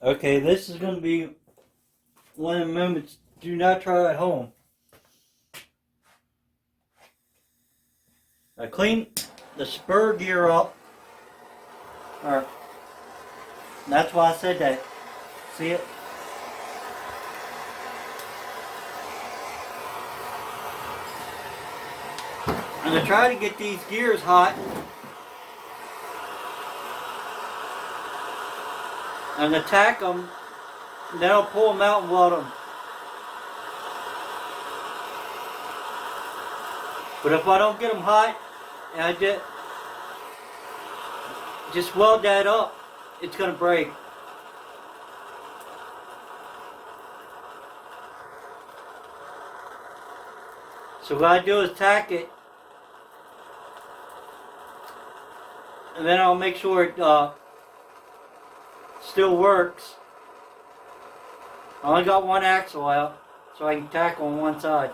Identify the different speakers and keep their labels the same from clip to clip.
Speaker 1: Okay, this is going to be one of the moments do not try at home. I cleaned the spur gear up. Or, that's why I said that. See it? I'm going to try to get these gears hot. I'm going to tack them. Then I'll pull them out and weld them. But if I don't get them hot, and I just weld that up, it's going to break. So what I do is tack it, and then I'll make sure it still works. I only got one axle out, so I can tack on one side.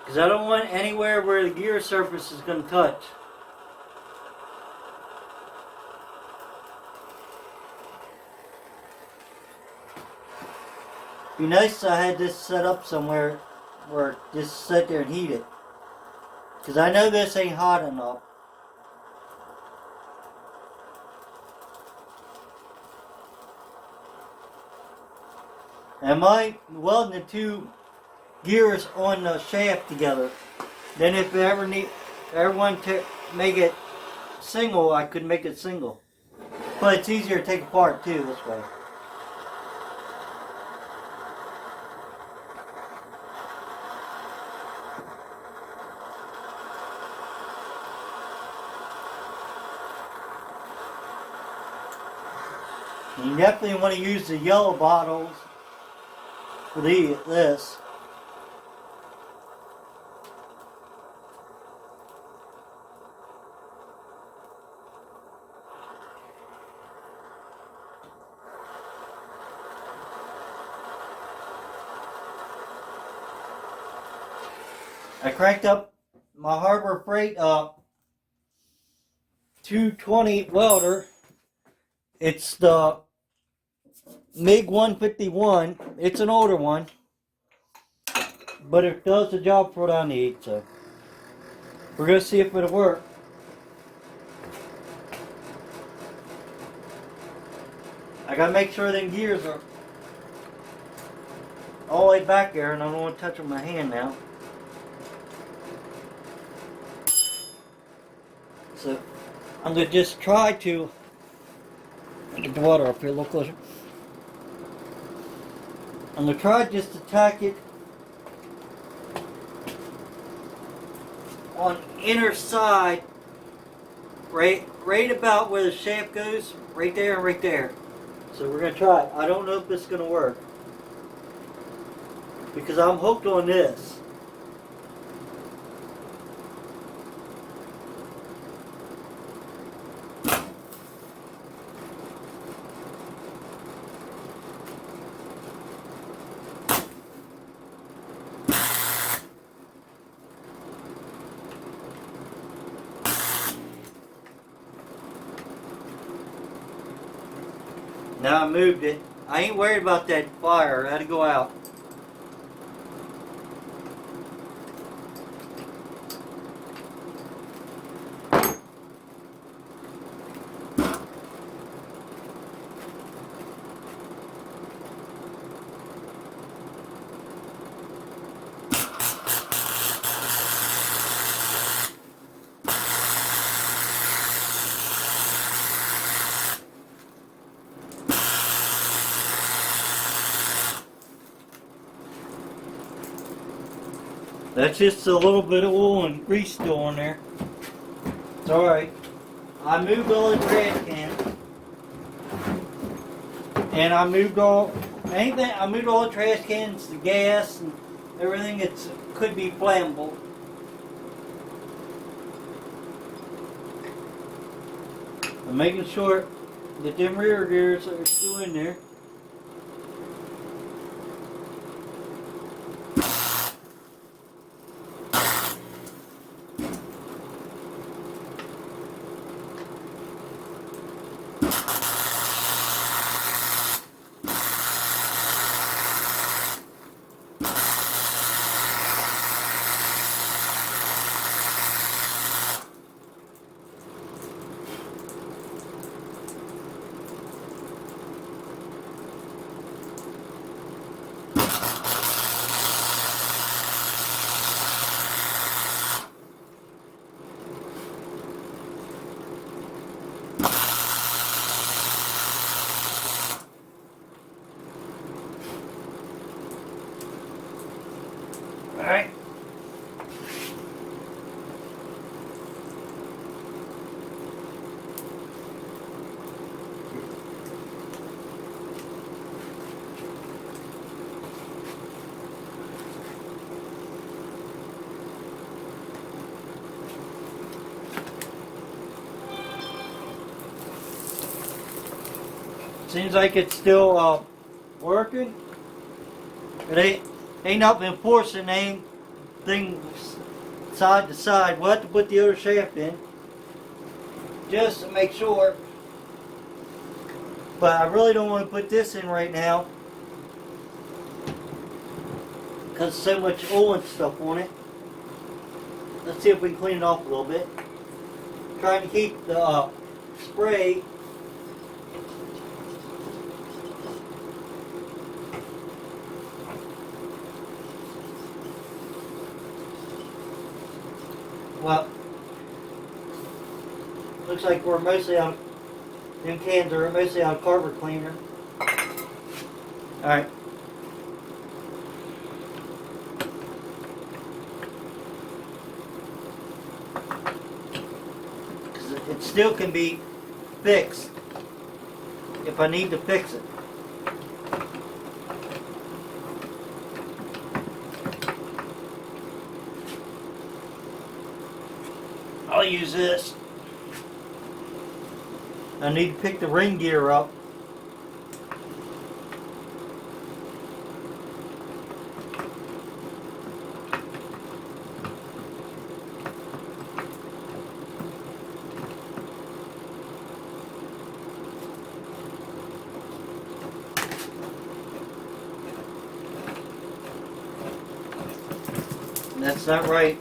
Speaker 1: Because I don't want anywhere where the gear surface is going to touch. Be nice if I had this set up somewhere where just sit there and heat it. Because I know this ain't hot enough. Am I welding the two gears on the shaft together? Then if I ever want to make it single, I could make it single. But it's easier to take apart too this way. You definitely want to use the yellow bottles for this. I cranked up my Harbor Freight 220 welder. It's the MiG 151. It's an older one, but it does the job for what I need. So we're gonna see if it'll work. I gotta make sure them gears are all the way back there, and I don't want to touch them with my hand now. So I'm gonna just try to get the water up here a little closer. I'm going to try just to tack it on inner side, right about where the shaft goes, right there and right there. So we're going to try it. I don't know if this is going to work, because I'm hooked on this. Now I moved it. I ain't worried about that fire. I had to go out. That's just a little bit of oil and grease still on there. It's alright. I moved all the trash cans. And I moved all the trash cans, the gas, and everything that could be flammable. I'm making sure that them rear gears are still in there. Seems like it's still working. It ain't not been forcing anything side to side. We'll have to put the other shaft in just to make sure. But I really don't want to put this in right now because so much oil and stuff on it. Let's see if we can clean it off a little bit. Trying to keep the spray well. Looks like we're mostly out. Them cans are mostly out of carpet cleaner. All right. It still can be fixed if I need to fix it. I'll use this. I need to pick the ring gear up. That's not right.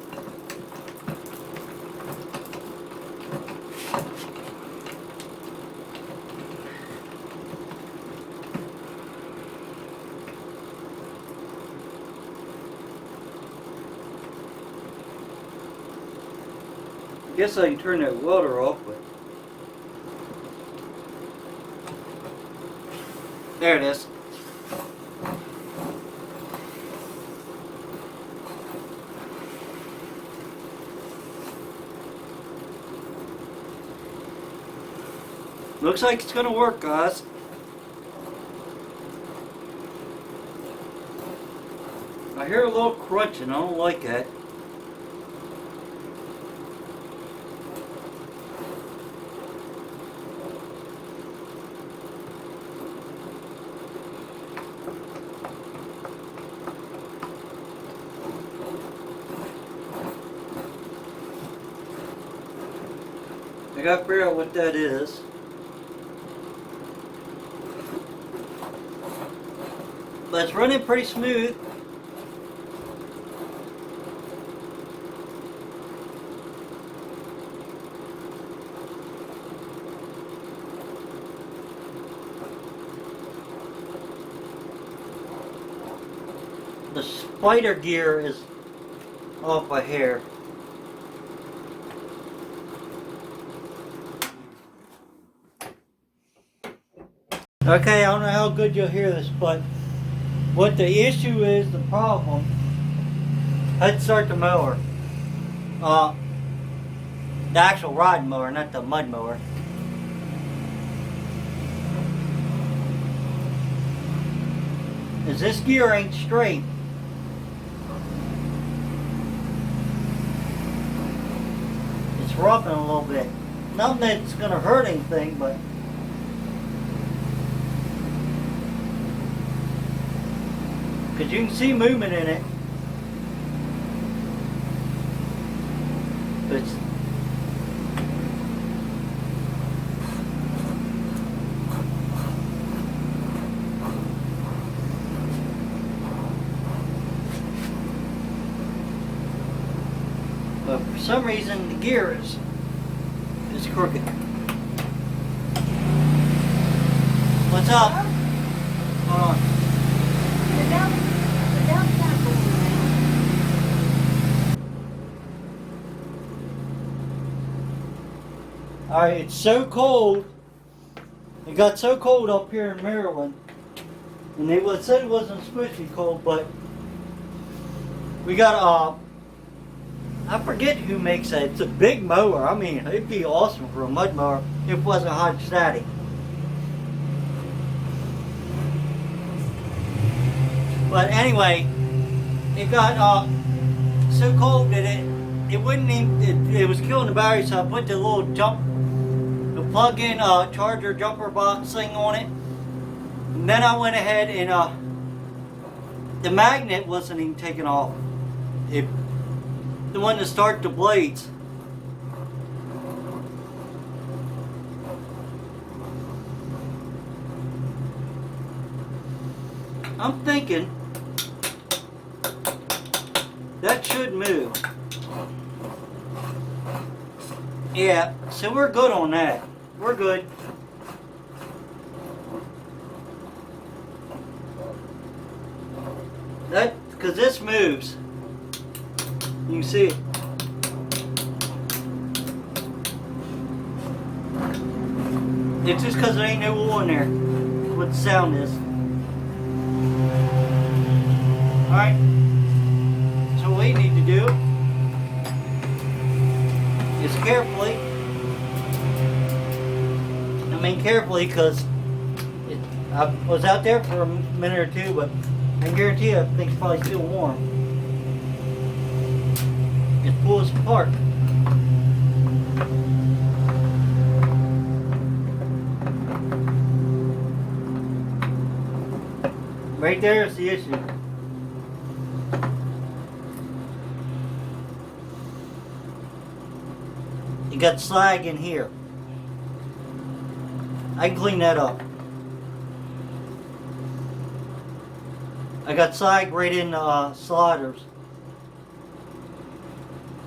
Speaker 1: I guess I can turn that welder off, but there it is. Looks like it's gonna work, guys. I hear a little crunching. I don't like that. I gotta figure out what that is. But it's running pretty smooth. The spider gear is off a hair. Okay, I don't know how good you'll hear this, but what the issue is, the problem, let's start the mower. The actual rod mower, not the mud mower. Is this gear ain't straight. It's roughing a little bit. Not that it's gonna hurt anything, but because you can see movement in it. But it's, but for some reason the gear is crooked. What's up? Hold on. Alright, it's so cold. It got so cold up here in Maryland. And they said it wasn't supposed to be cold, but we got I forget who makes that. It's a big mower. I mean, it'd be awesome for a mud mower if it wasn't hydrostatic. But anyway, it got so cold that it wouldn't even, it was killing the battery, so I put the little plug-in charger jumper box thing on it, And then I went ahead and the magnet wasn't even taken off. It, the one to start the blades. I'm thinking that should move. Yeah, so we're good on that. We're good. That, because this moves. You can see it. It's just because there ain't no wool in there. That's what the sound is. Alright. So what we need to do is carefully. I mean carefully because I was out there for a minute or two, but I can guarantee you, I think it's probably still warm. Just pull this apart. Right there is the issue. You got slag in here. I can clean that up. I got slag right in the sliders.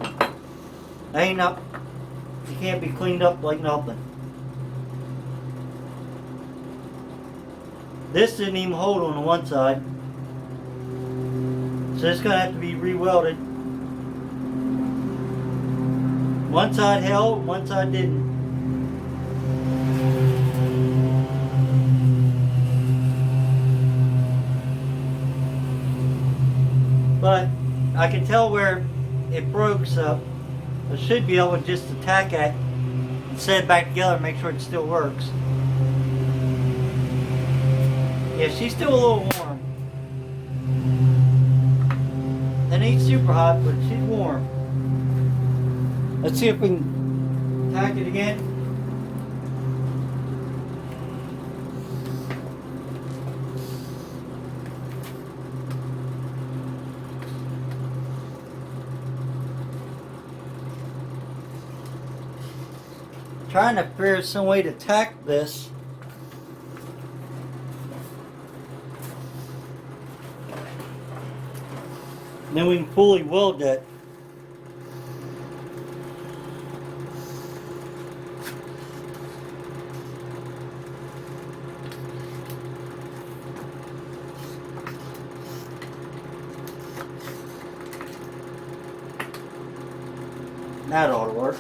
Speaker 1: That ain't up. You can't be cleaned up like nothing. This didn't even hold on the one side. So it's gonna have to be re-welded. One side held, one side didn't. But I can tell where it broke, so I should be able to just attack it and set it back together and make sure it still works. Yeah, she's still a little warm. It ain't super hot, but she's warm. Let's see if we can attack it again. Trying to figure some way to tack this. Then we can fully weld that. That ought to work.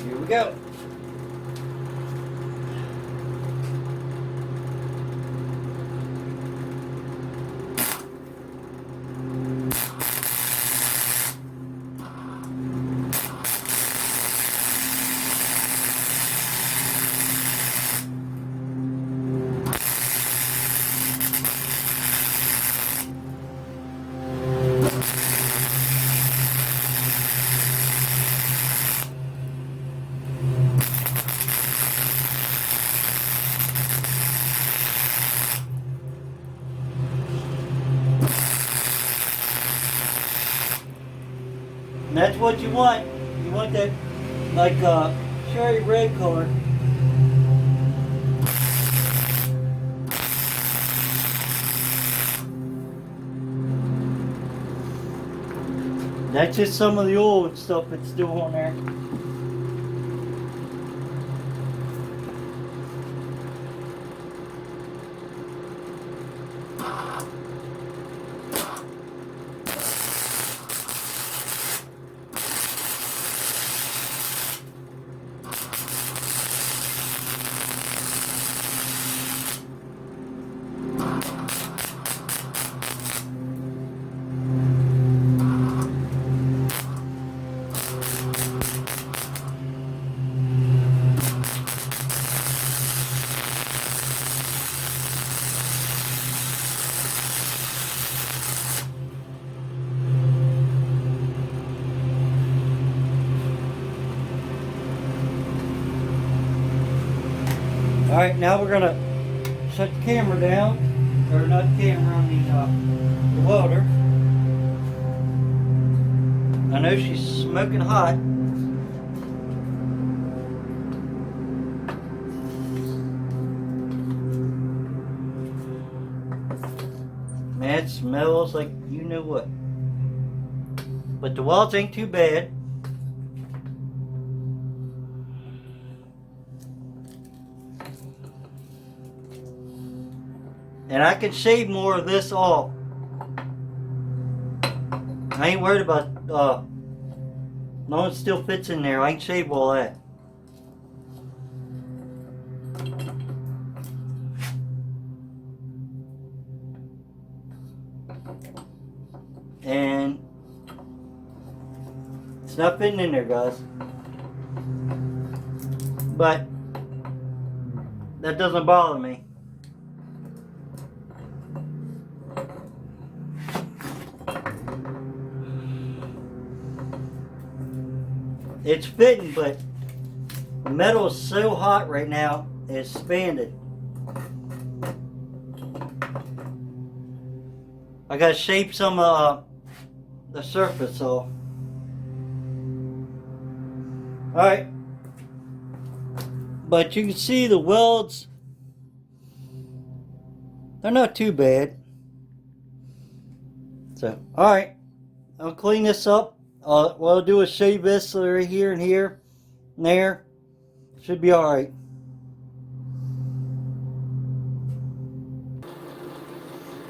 Speaker 1: Here we go. And that's what you want. You want that like cherry red color. That's just some of the old stuff that's still on there. Alright, now we're gonna shut the camera down. Or not the camera, on the welder. I know she's smoking hot. Man, it smells like you know what. But the welds ain't too bad. And I can shave more of this off. I ain't worried about, no one still fits in there. I can shave all that. And it's not fitting in there, guys. But that doesn't bother me. It's fitting, but the metal is so hot right now, it's expanded. I gotta shape some the surface off. Alright. But you can see the welds, they're not too bad. So, alright. I'll clean this up. What I'll do is shave this right here and here and there. Should be alright.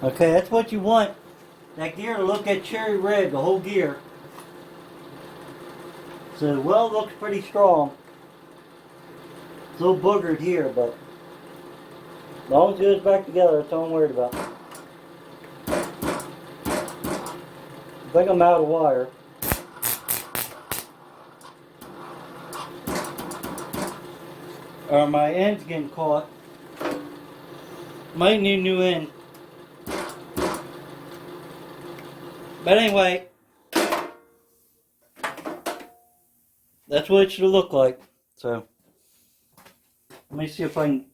Speaker 1: Okay, that's what you want. That gear to look at cherry red, the whole gear. So the weld looks pretty strong. It's a little boogered here, but as long as it goes back together, that's all I'm worried about. I think I'm out of wire. My end's getting caught. Might need a new end. But anyway, that's what it should look like. So, let me see if I can.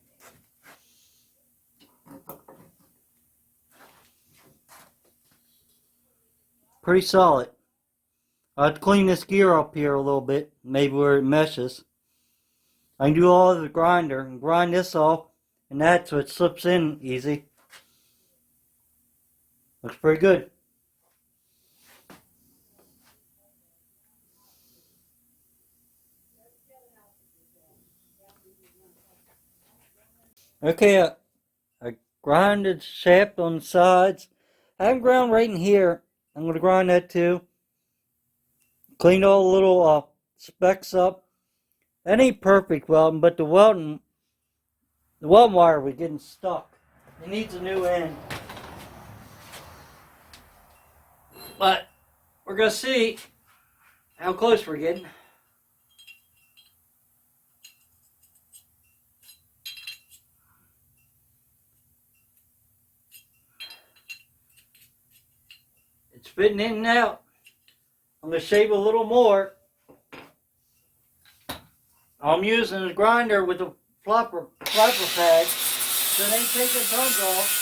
Speaker 1: Pretty solid. I'll have to clean this gear up here a little bit, maybe where it meshes. I can do all of the grinder and grind this off, and that so it slips in easy. Looks pretty good. Okay, I grinded shaft on the sides. I haven't ground right in here. I'm going to grind that too. Cleaned all the little specks up. That ain't perfect welding, but the welding wire was getting stuck. It needs a new end. But we're going to see how close we're getting. It's fitting in and out. I'm going to shave a little more. I'm using a grinder with a flapper pad, so it ain't taking tons off.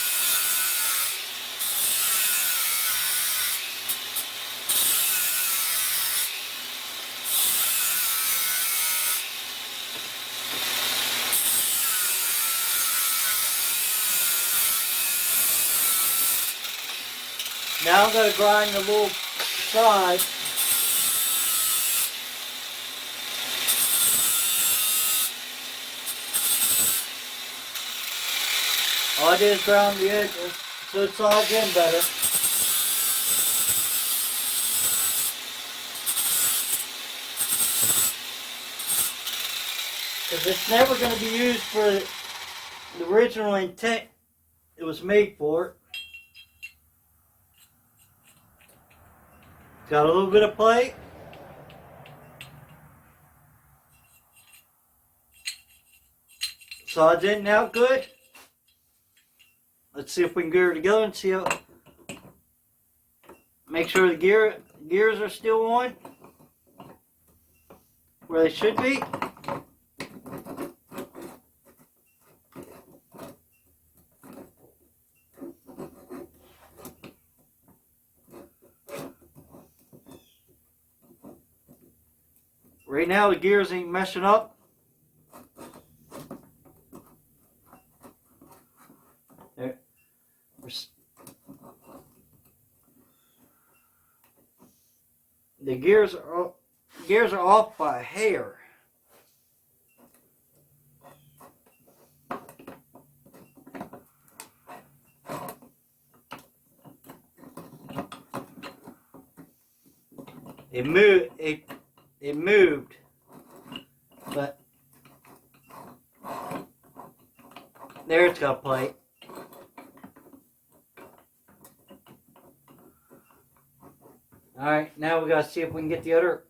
Speaker 1: Now I'm going to grind the little side. All I did is ground the edges so it's all getting better. Because it's never going to be used for the original intent it was made for. Got a little bit of play. Sides in and out good. Let's see if we can get her together and see how. Make sure the gears are still on where they should be. now the gears ain't meshing up. There. The gears are off by a hair. It moved, but there it's got a plate. Alright, now we gotta see if we can get the other.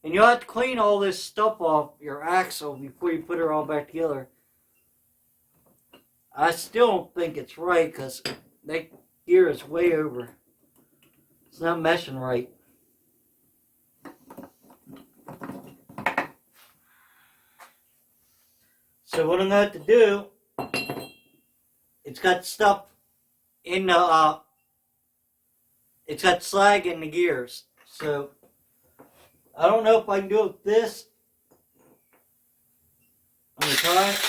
Speaker 1: And you'll have to clean all this stuff off your axle before you put it all back together. I still don't think it's right because that gear is way over. It's not meshing right. So what I'm going to have to do, it's got stuff in the, it's got slag in the gears. So I don't know if I can do it with this. I'm going to try it.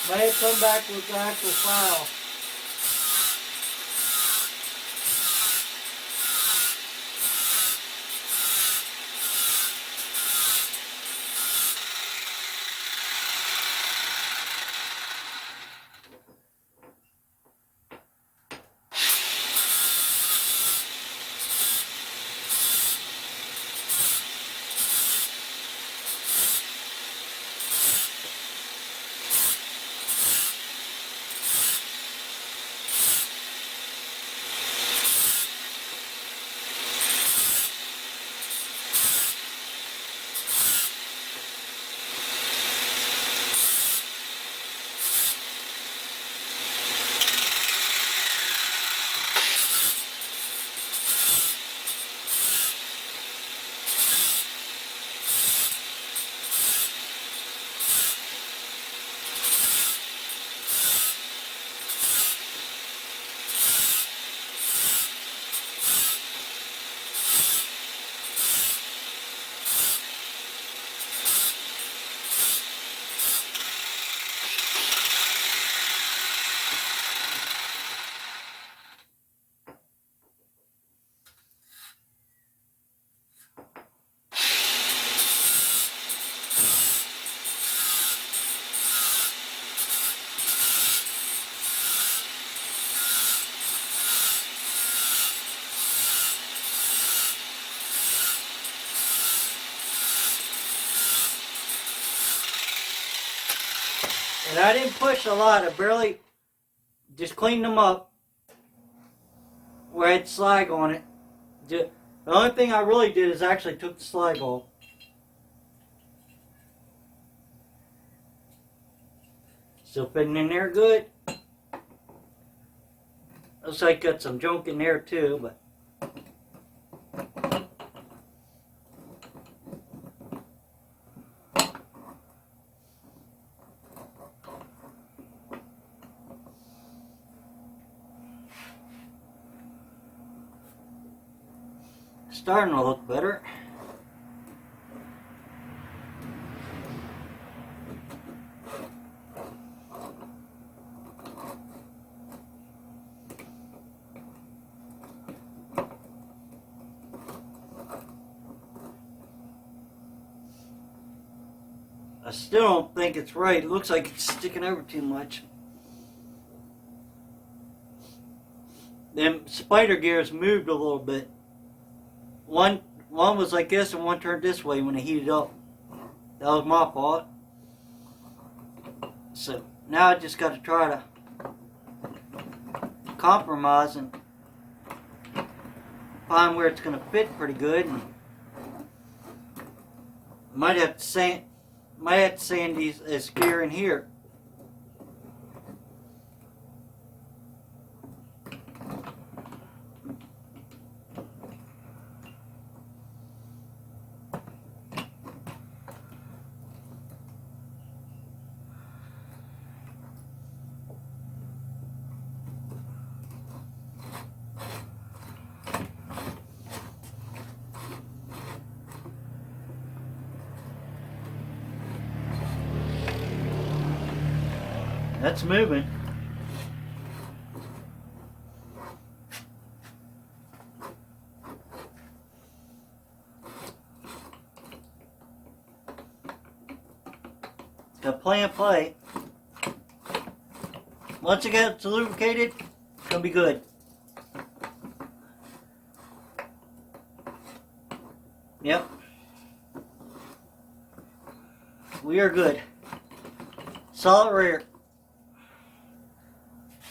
Speaker 1: Might come back with the actual file. And I didn't push a lot. I barely just cleaned them up where it had slag on it. The only thing I really did is actually took the slag off. Still fitting in there good. Looks like got some junk in there too, but starting to look better. I still don't think it's right. It looks like it's sticking over too much. Them spider gears moved a little bit. One was like this and one turned this way when it heated up. That was my fault. So now I just got to try to compromise and find where it's going to fit pretty good. And might have to sand this gear in here. That's moving. Got play and play. Once it gets lubricated, it's gonna be good. Yep. We are good. Solid rear.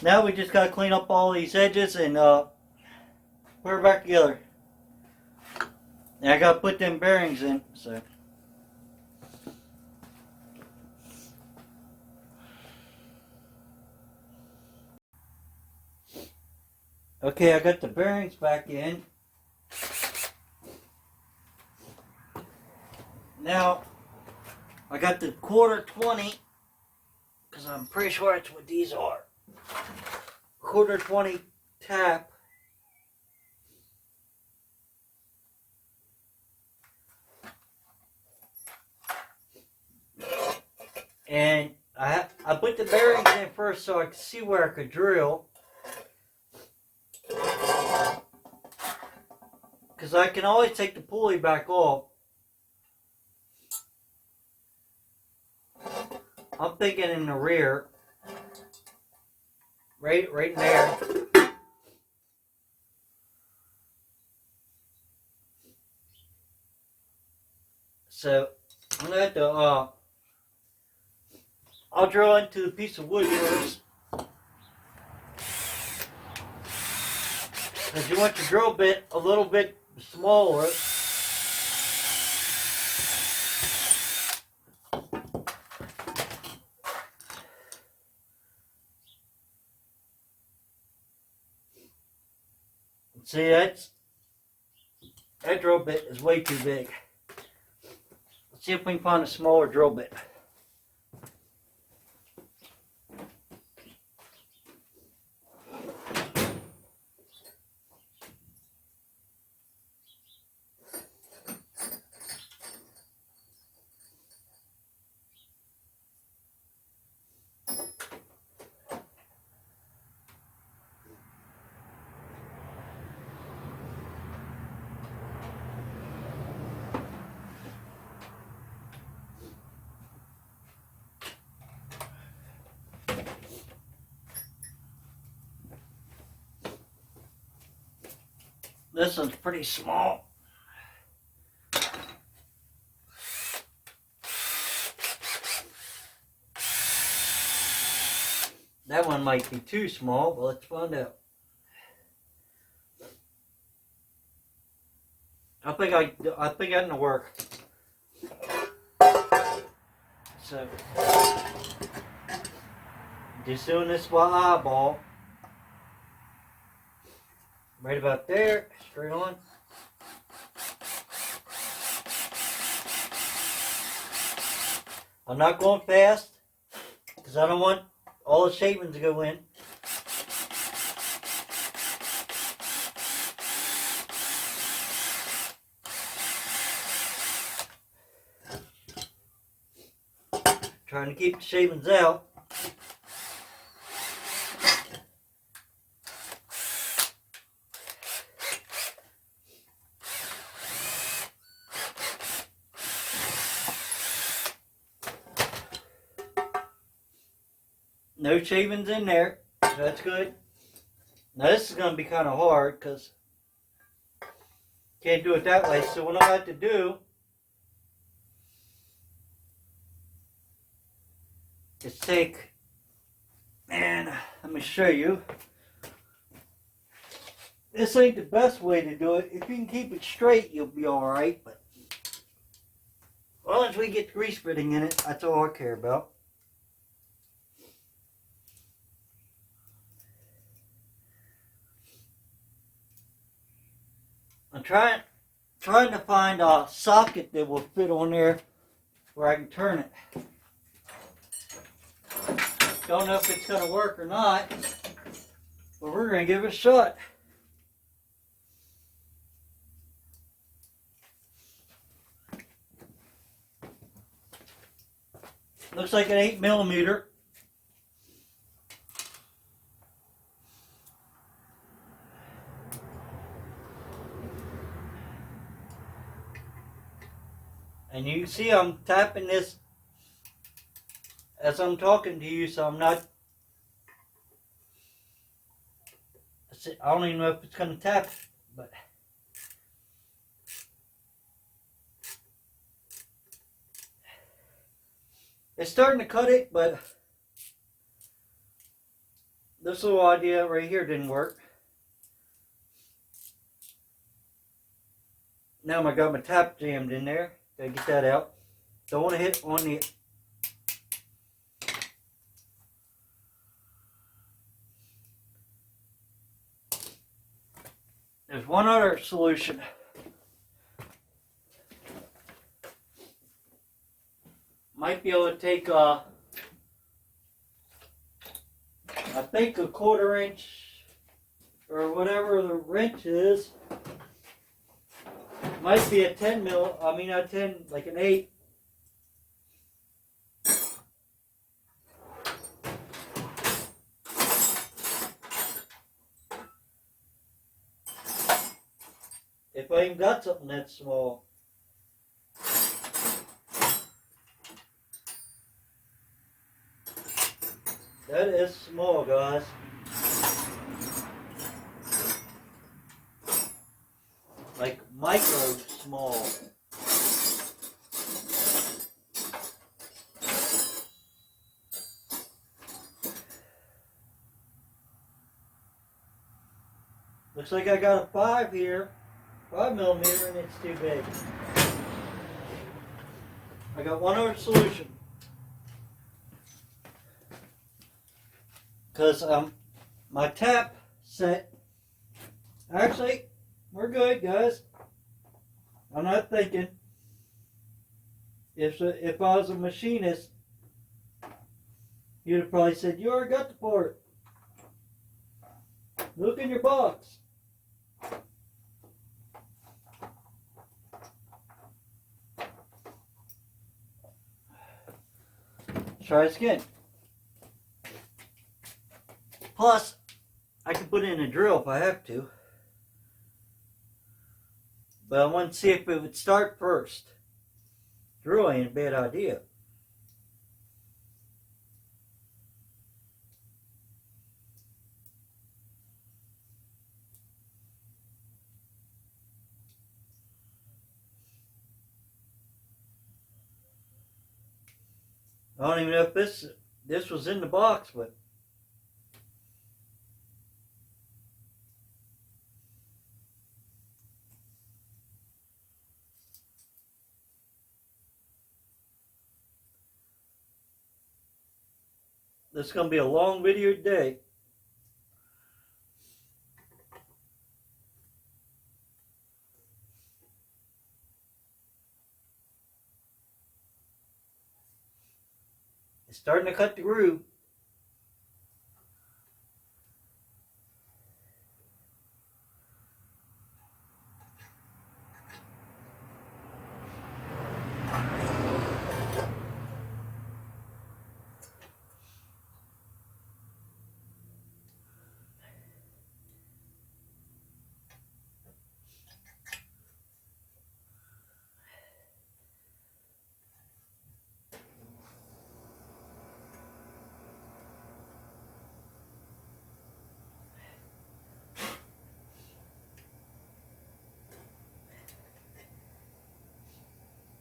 Speaker 1: Now we just gotta clean up all these edges and put her back together. And I gotta put them bearings in, so. Okay, I got the bearings back in. Now, I got the 1/4-20, because I'm pretty sure that's what these are. 1/4-20 tap. And I put the bearings in first so I could see where I could drill. Because I can always take the pulley back off. I'm thinking in the rear. Right in there. So, I'm going to have to, I'll drill into the piece of wood first. Because you want your drill bit a little bit smaller. See, that drill bit is way too big. Let's see if we can find a smaller drill bit. This one's pretty small. That one might be too small, but let's find out. I think that's gonna work. So, just doing this by eyeball. Right about there, straight on. I'm not going fast because I don't want all the shavings to go in. Trying to keep the shavings out. No shavings in there. That's good. Now this is going to be kind of hard because can't do it that way. So what I have to do is take, and let me show you. This ain't the best way to do it. If you can keep it straight, you'll be alright. But as long as we get grease fitting in it, that's all I care about. I'm trying to find a socket that will fit on there where I can turn it. Don't know if it's going to work or not, but we're going to give it a shot. Looks like an 8mm. And you see I'm tapping this as I'm talking to you, so I'm not, I don't even know if it's going to tap, but it's starting to cut it, but this little idea right here didn't work. Now I got my tap jammed in there. Gotta get that out. Don't want to hit on the. There's one other solution. Might be able to take I think a 1/4 inch or whatever the wrench is. Might be a 10 mil. I mean, not 10, like an 8. If I even got something that small. That is small, guys. Like micro small. Looks like I got a 5 here. 5 millimeter, and it's too big. I got one other solution. Because my tap set, actually, we're good, guys. I'm not thinking. If I was a machinist, you'd have probably said, you already got the part. Look in your box. Try this again. Plus, I can put in a drill if I have to. But I want to see if it would start first. Drill ain't a bad idea. I don't even know if this was in the box, but this is going to be a long video today. It's starting to cut the groove.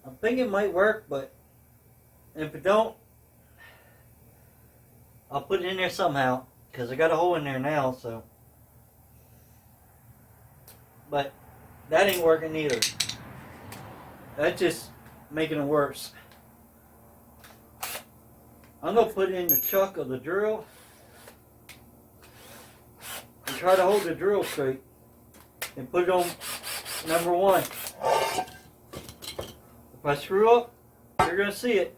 Speaker 1: I'm thinking it might work, but if it don't, I'll put it in there somehow, because I got a hole in there now, so. But that ain't working either. That's just making it worse. I'm going to put it in the chuck of the drill and try to hold the drill straight and put it on number 1. If I screw up, you're going to see it.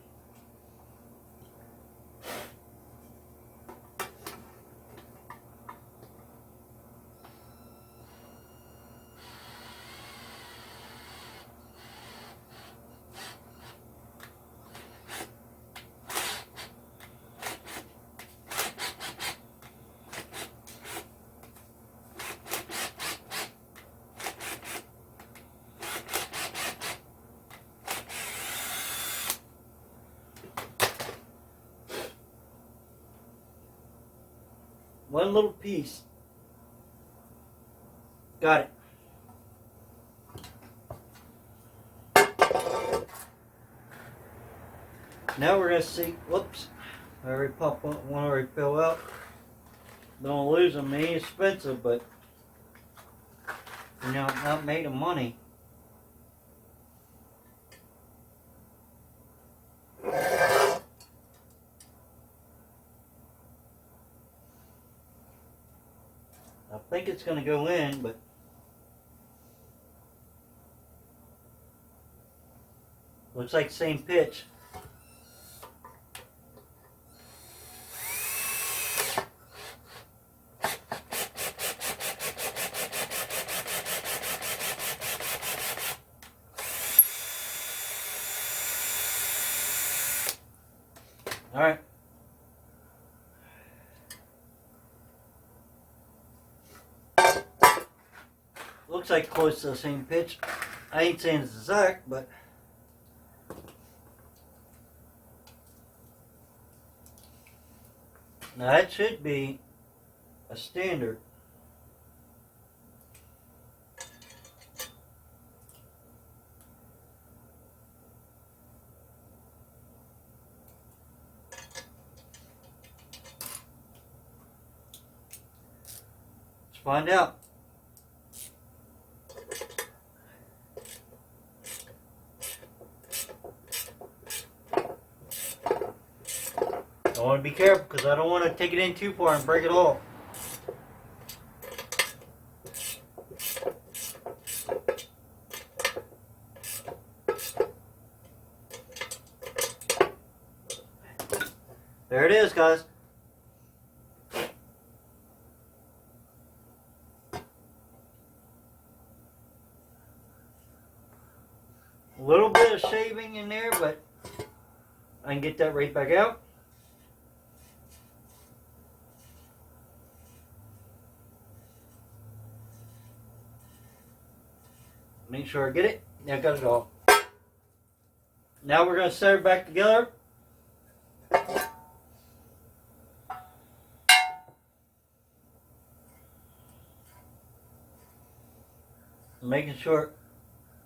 Speaker 1: One little piece. Got it. Now we're going to see, whoops, I already popped one already fell out. Don't lose them, they ain't expensive, but you know, not made of money. I think it's going to go in, but looks like same pitch. All right. Looks like close to the same pitch. I ain't saying it's exact, but now that should be a standard. Let's find out. I want to be careful because I don't want to take it in too far and break it off. There it is, guys. A little bit of shaving in there, but I can get that right back out. Make sure I get it. Yeah, I got it all. Now we're going to set it back together. Making sure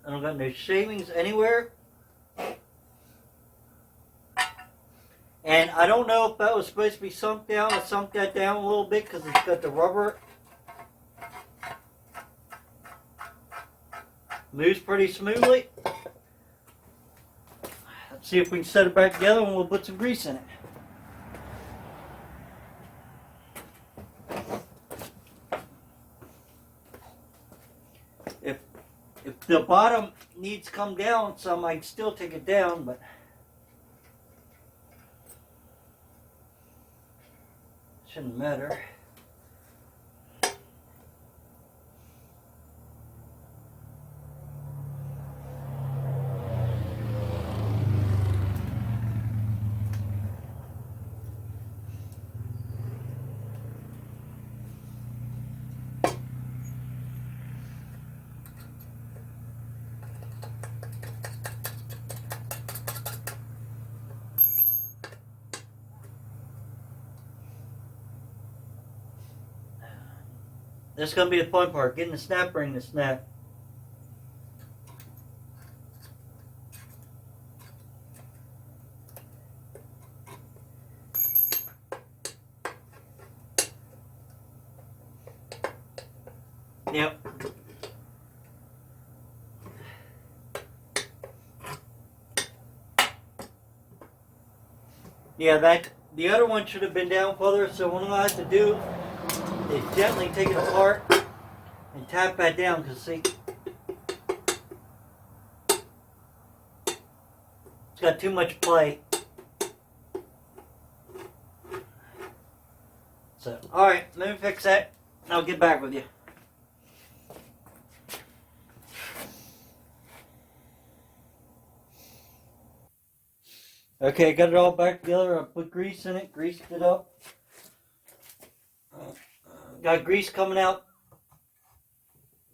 Speaker 1: I don't got no shavings anywhere. And I don't know if that was supposed to be sunk down. I sunk that down a little bit because it's got the rubber. Moves pretty smoothly. Let's see if we can set it back together and we'll put some grease in it. If the bottom needs to come down some, I can still take it down, but shouldn't matter. This is going to be the fun part, getting the snap ring to snap. Yep. Yeah, the other one should have been down further, so what I have to do is gently take it apart and tap that down, because see, it's got too much play. So, alright, let me fix that and I'll get back with you. Okay, got it all back together. I put grease in it, greased it up. Got grease coming out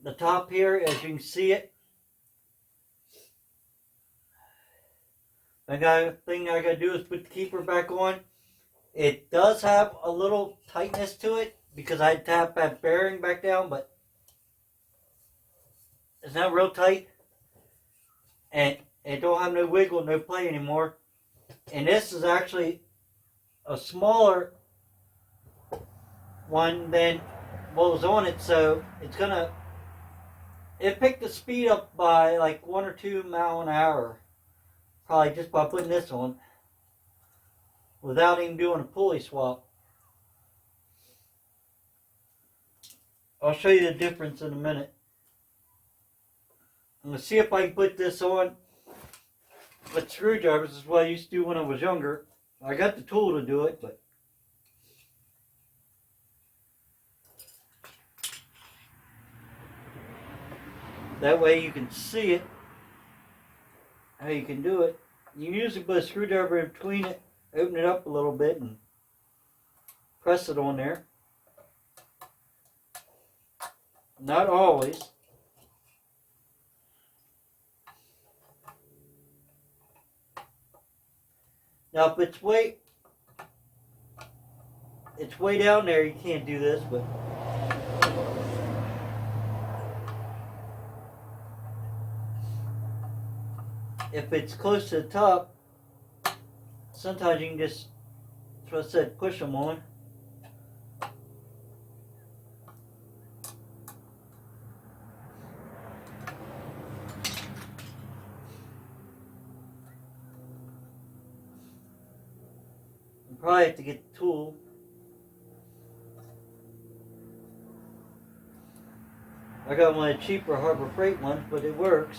Speaker 1: the top here, as you can see it. The thing I gotta do is put the keeper back on. It does have a little tightness to it, because I tapped that bearing back down, but it's not real tight, and it don't have no wiggle, no play anymore. And this is actually a smaller one than what was on it, so it picked the speed up by like 1 or 2 miles an hour, probably just by putting this on, without even doing a pulley swap. I'll show you the difference in a minute. I'm going to see if I can put this on with screwdrivers. This is what I used to do when I was younger. I got the tool to do it, but that way you can see it, how you can do it. You usually put a screwdriver in between it, open it up a little bit, and press it on there. Not always. Now if it's way down there, you can't do this, but if it's close to the top, sometimes you can just, that's what I said, push them on. You probably have to get the tool. I got one of the cheaper Harbor Freight ones, but it works.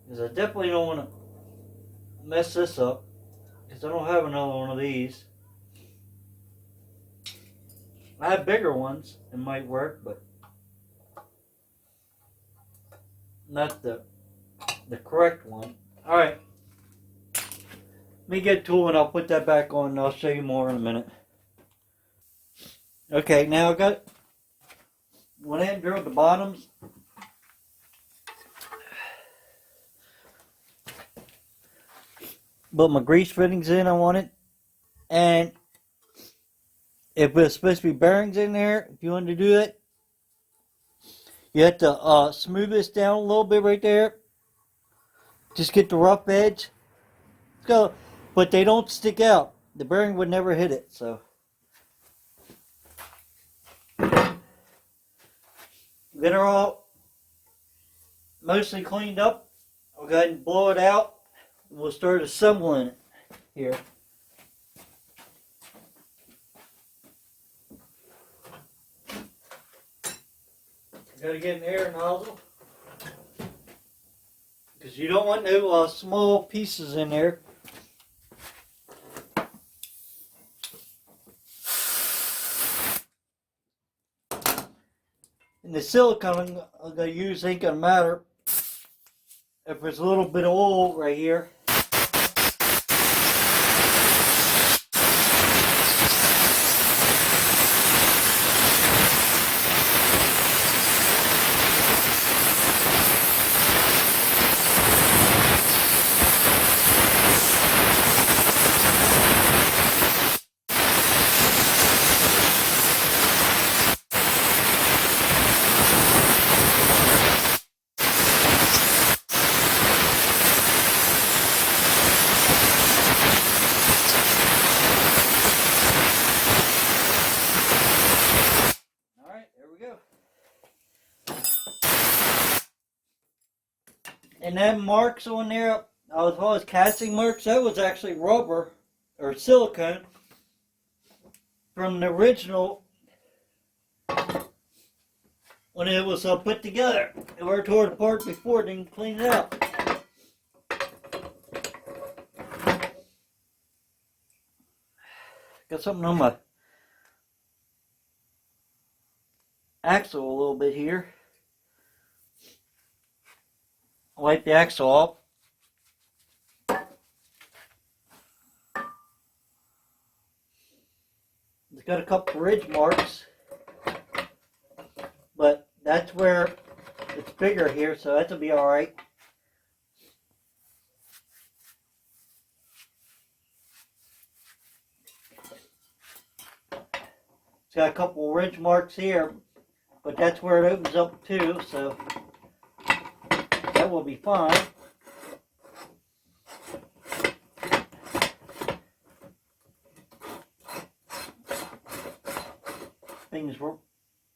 Speaker 1: Because I definitely don't want to mess this up, because I don't have another one of these. I have bigger ones, it might work, but not the correct one. Alright, let me get a tool and I'll put that back on and I'll show you more in a minute. Okay, now I went ahead and drilled the bottoms. Put my grease fittings in, I want it. And if it's supposed to be bearings in there, if you want to do it, you have to smooth this down a little bit right there. Just get the rough edge. Go, but they don't stick out. The bearing would never hit it, so. Get her all mostly cleaned up. I'll go ahead and blow it out. We'll start assembling it here. Gotta get an air nozzle, because you don't want no small pieces in there. And the silicone I'm going to use ain't going to matter if there's a little bit of oil right here. And that marks on there, I was always casting marks, that was actually rubber or silicone from the original when it was put together. It were tore it apart before, then clean it out. Got something on my axle a little bit here. Wipe the axle off. It's got a couple ridge marks, but that's where It's bigger here, so that'll be alright. It's got a couple ridge marks here, but that's where it opens up too, so that will be fine.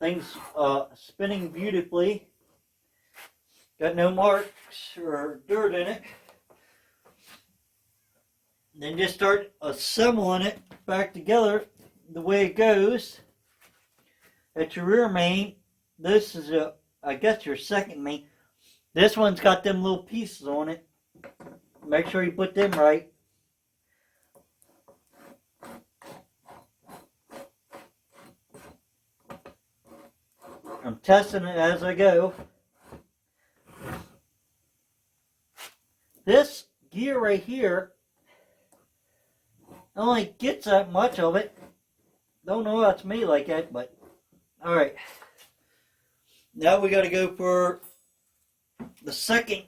Speaker 1: Things spinning beautifully. Got no marks or dirt in it. Then just start assembling it back together the way it goes. At your rear main, this is I guess your second main. This one's got them little pieces on it. Make sure you put them right. I'm testing it as I go. This gear right here only gets that much of it. Don't know that's me like that, but alright. Now we got to go for the second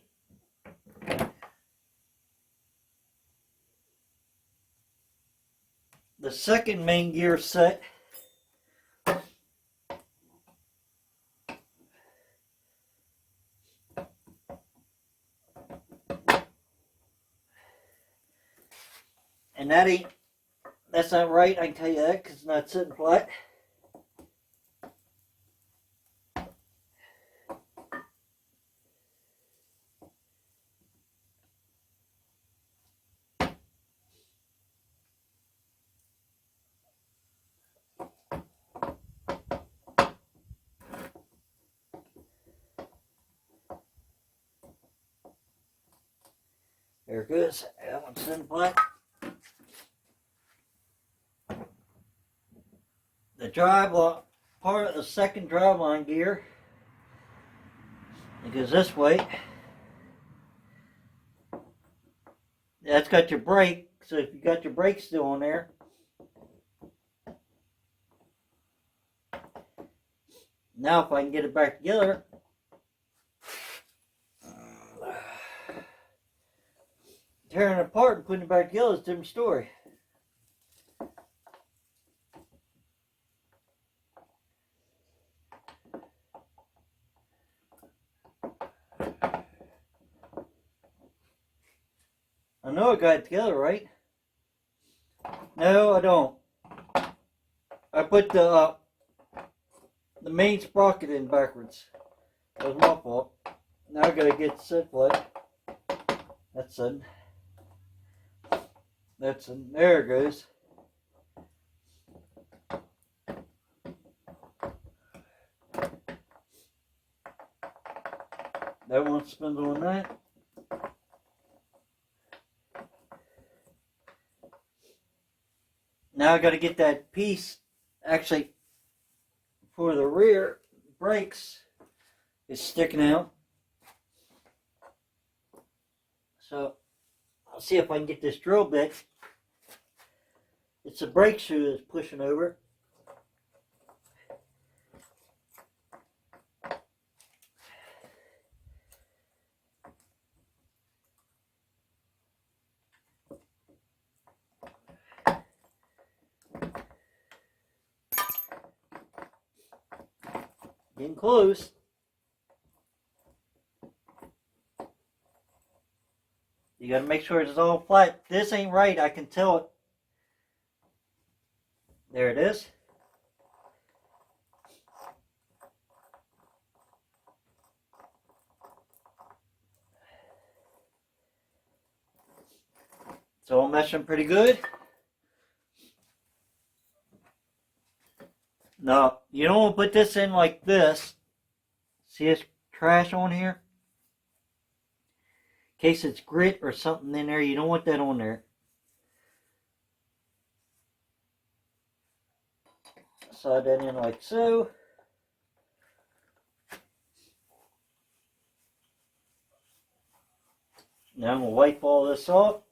Speaker 1: main gear set. And that's not right, I can tell you that, because it's not sitting flat. There it goes. That one's sitting flat. The part of the second driveline gear, it goes this way. That's got your brake, so if you got your brake still on there, now if I can get it back together, tearing it apart and putting it back together is a different story. I know I got it together, right? No, I don't. I put the main sprocket in backwards. That was my fault. Now I gotta get the set flat. That's it. That's it. There it goes. That one spins on that. Now I got to get that piece, actually, for the rear brakes is sticking out. So I'll see if I can get this drill bit. It's the brake shoe that's pushing over. Getting close. You got to make sure it's all flat. This ain't right. I can tell it. There it is. It's all meshing pretty good. Now, you don't want to put this in like this. See this trash on here? In case it's grit or something in there, you don't want that on there. Slide that in like so. Now I'm going to wipe all this off.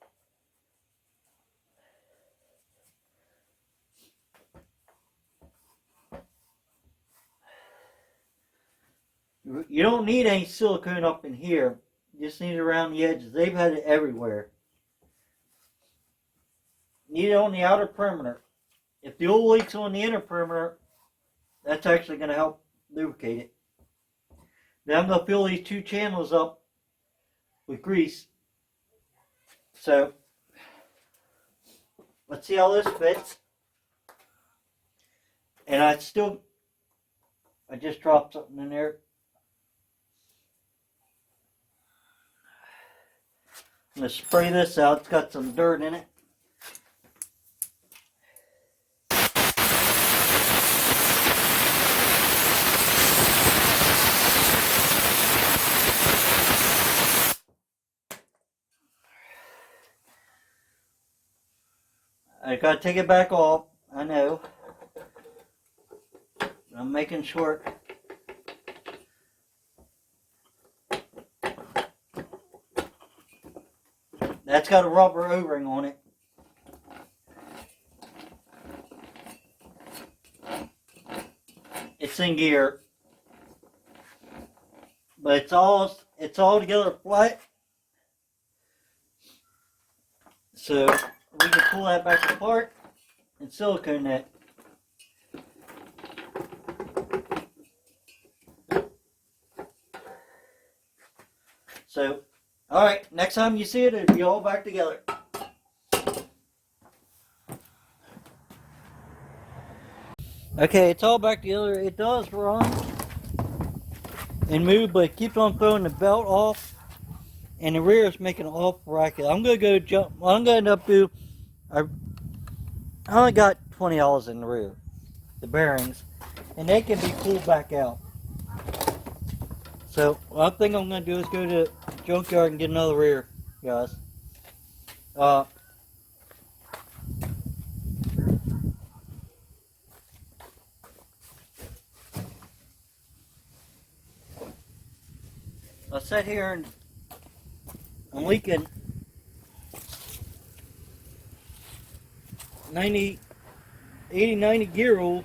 Speaker 1: You You don't need any silicone up in here. You just need it around the edges. They've had it everywhere. Need it on the outer perimeter. If the oil leaks on the inner perimeter, that's actually going to help lubricate it. Then I'm going to fill these two channels up with grease. So, let's see how this fits. And I just dropped something in there. I'm going to spray this out. It's got some dirt in it. I gotta take it back off, I know. I'm making sure. That's got a rubber O-ring on it. It's in gear. But it's all together flat. So we can pull that back apart and silicone that. So, alright, next time you see it, it'll be all back together. Okay, it's all back together. It does run and move, but it keeps on throwing the belt off, and the rear is making an awful racket. I'm gonna go jump. I'm gonna end up do. I only got $20 in the rear, the bearings, and they can be pulled back out. So one thing I'm gonna do is go to the junkyard and get another rear, guys. I sat here and I'm leaking 80, 90 gear oil.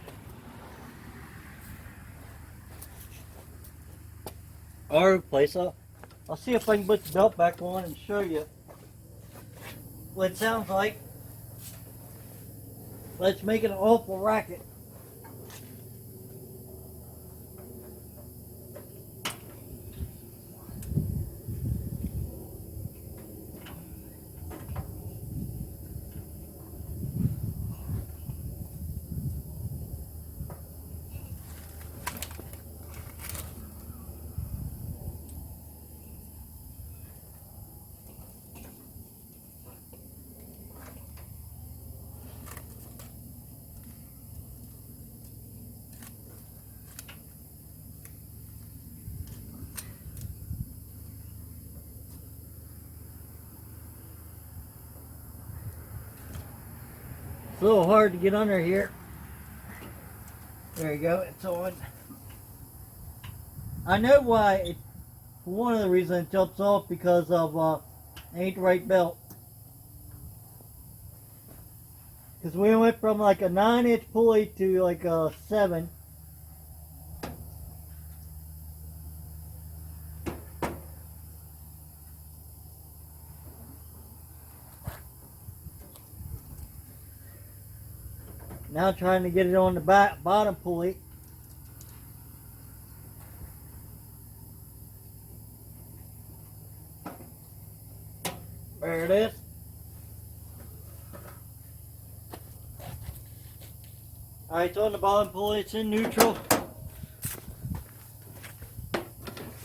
Speaker 1: Our place. I'll see if I can put the belt back on and show you what it sounds like. But it's making an awful racket. It's a little hard to get under here. There you go, it's on. I know why. One of the reasons it jumps off because of ain't the right belt. Because we went from like a 9-inch pulley to like a 7. Now trying to get it on the bottom pulley. There it is. Alright, it's on the bottom pulley, it's in neutral.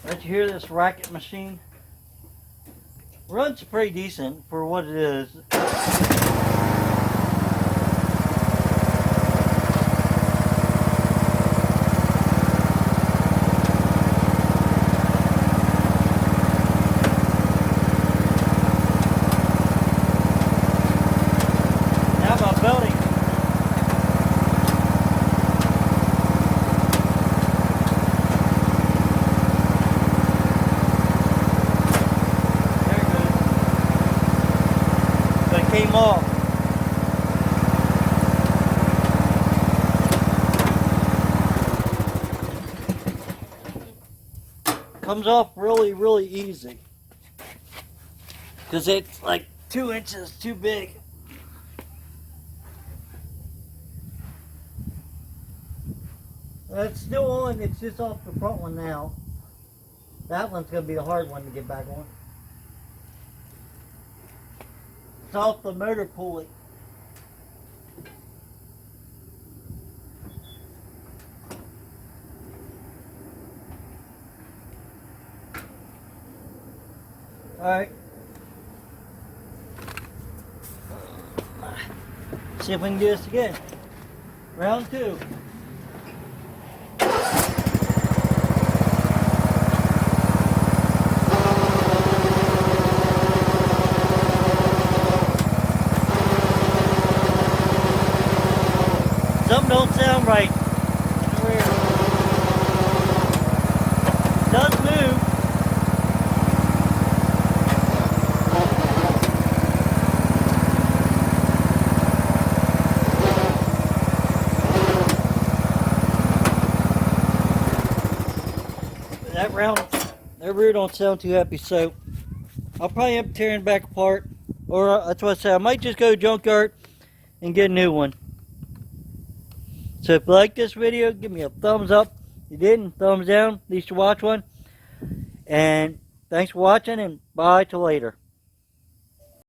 Speaker 1: Let you hear this racket machine. Runs pretty decent for what it is. Came off. Comes off really, really easy. Because it's like 2 inches too big. It's still on, it's just off the front one now. That one's going to be the hard one to get back on. It's off the motor pulley. Alright. See if we can do this again. Round 2. Something don't sound right. It does move. That rear don't sound too happy, so I'll probably end up tearing it back apart, or that's what I said, I might just go to junkyard and get a new one. So if you like this video, give me a thumbs up. If you didn't, thumbs down. At least you watch one. And thanks for watching, and bye till later.